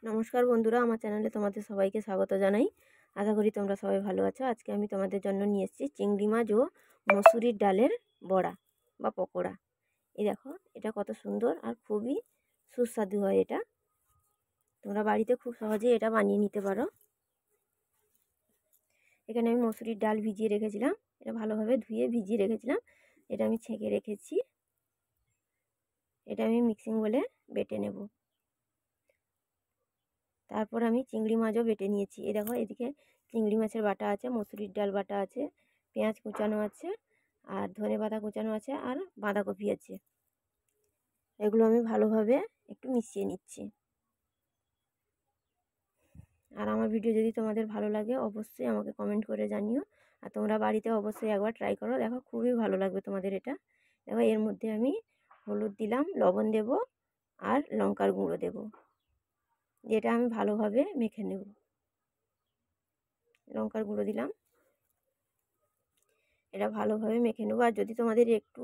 নমস্কার বন্ধুরা, আমার চ্যানেলে তোমাদের সবাইকে স্বাগত জানাই। আশা করি তোমরা সবাই ভালো আছো। আজকে আমি তোমাদের জন্য নিয়ে এসেছি চিংড়ি মাছ ও মসুরির ডালের বড়া বা পকোড়া। এই দেখো, এটা কত সুন্দর আর খুবই সুস্বাদু হয় এটা। তোমরা বাড়িতে খুব সহজেই এটা বানিয়ে নিতে পারো। এখানে আমি মসুরির ডাল ভিজিয়ে রেখেছিলাম, এটা ভালোভাবে ধুয়ে ভিজিয়ে রেখেছিলাম। এটা আমি ছেঁকে রেখেছি। এটা আমি মিক্সিং বলে বেটে নেব। তারপর আমি চিংড়ি মাছও বেটে নিয়েছি। এই দেখো, এদিকে চিংড়ি মাছের বাটা আছে, মসুরির ডাল বাটা আছে, পেঁয়াজ কুচানো আছে, আর ধনেপাতা কুচানো আছে, আর বাঁধাকপি আছে। এগুলো আমি ভালোভাবে একটু মিশিয়ে নিচ্ছি। আর আমার ভিডিও যদি তোমাদের ভালো লাগে অবশ্যই আমাকে কমেন্ট করে জানিও। আর তোমরা বাড়িতে অবশ্যই একবার ট্রাই করো, দেখো খুবই ভালো লাগবে তোমাদের এটা। দেখো, এর মধ্যে আমি হলুদ দিলাম, লবণ দেব, আর লঙ্কার গুঁড়ো দেব। যেটা আমি ভালোভাবে মেখে নেব। লঙ্কার গুঁড়ো দিলাম, এটা ভালোভাবে মেখে নেবো। আর যদি তোমাদের একটু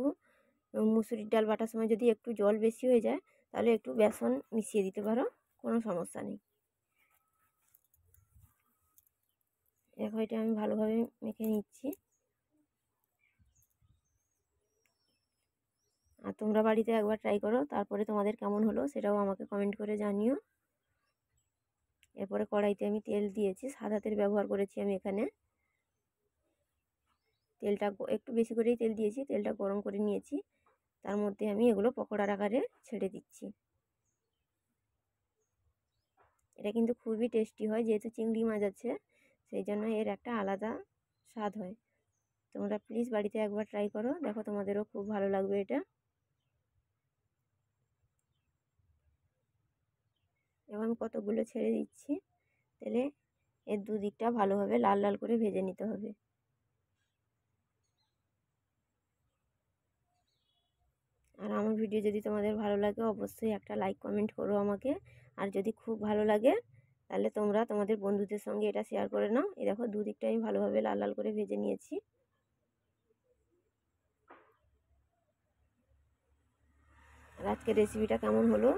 মুসুরির ডাল বাটার সময় যদি একটু জল বেশি হয়ে যায়, তাহলে একটু বেসন মিশিয়ে দিতে পারো, কোনো সমস্যা নেই। দেখো, এটা আমি ভালোভাবে মেখে নিচ্ছি। আর তোমরা বাড়িতে একবার ট্রাই করো, তারপরে তোমাদের কেমন হলো সেটাও আমাকে কমেন্ট করে জানিও। এরপরে কড়াইতে আমি তেল দিয়েছি, সাদা তেল ব্যবহার করেছি আমি এখানে। তেলটা একটু বেশি করেই তেল দিয়েছি, তেলটা গরম করে নিয়েছি। তার মধ্যে আমি এগুলো পকোড়ার আকারে ছেড়ে দিচ্ছি। এটা কিন্তু খুবই টেস্টি হয়, যেহেতু চিংড়ি মাছ আছে সেই জন্য এর একটা আলাদা স্বাদ হয়। তোমরা প্লিজ বাড়িতে একবার ট্রাই করো, দেখো তোমাদেরও খুব ভালো লাগবে এটা। এবং আমি কতগুলো ছেড়ে দিচ্ছি তেলে। এর দুদিকটা ভালোভাবে লাল লাল করে ভেজে নিতে হবে। আর আমার ভিডিও যদি তোমাদের ভালো লাগে অবশ্যই একটা লাইক কমেন্ট করো আমাকে। আর যদি খুব ভালো লাগে তাহলে তোমরা তোমাদের বন্ধুদের সঙ্গে এটা শেয়ার করে নাও। এই দেখো, দুদিকটা আমি ভালোভাবে লাল লাল করে ভেজে নিয়েছি। আর আজকের রেসিপিটা কেমন হলো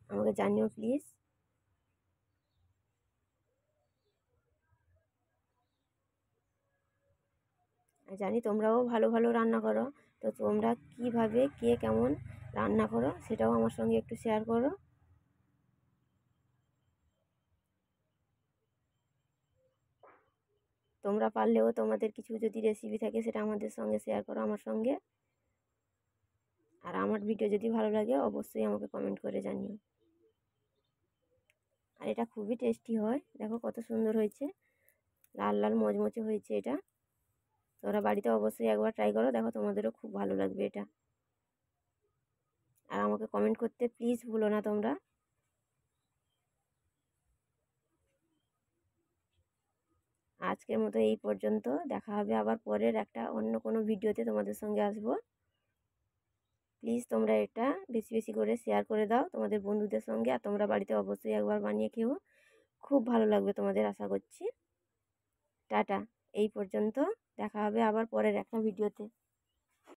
আমাকে জানিও প্লিজ। জানি তোমরাও ভালো ভালো রান্না করো, তো তোমরা কিভাবে কে কেমন রান্না করো সেটাও আমার সঙ্গে একটু শেয়ার করো। তোমরা পারলেও তোমাদের কিছু যদি রেসিপি থাকে সেটা আমাদের সঙ্গে শেয়ার করো, আমার সঙ্গে। আর আমার ভিডিও যদি ভালো লাগে অবশ্যই আমাকে কমেন্ট করে জানিও। আর এটা খুবই টেস্টি হয়, দেখো কত সুন্দর হয়েছে, লাল লাল মচমচে হয়েছে এটা। তোমরা বাড়িতে অবশ্যই একবার ট্রাই করো, দেখো তোমাদেরও খুব ভালো লাগবে এটা। আর আমাকে কমেন্ট করতে প্লিজ ভুলো না তোমরা। আজকের মতো এই পর্যন্ত, দেখা হবে আবার পরের একটা অন্য কোনো ভিডিওতে তোমাদের সঙ্গে আসবো। প্লিজ তোমরা এটা বেশি বেশি করে শেয়ার করে দাও তোমাদের বন্ধুদের সঙ্গে। আর তোমরা বাড়িতে অবশ্যই একবার বানিয়ে খেও, খুব ভালো লাগবে তোমাদের আশা করছি। টাটা, এই পর্যন্ত, দেখা হবে আবার পরের একটা ভিডিওতে।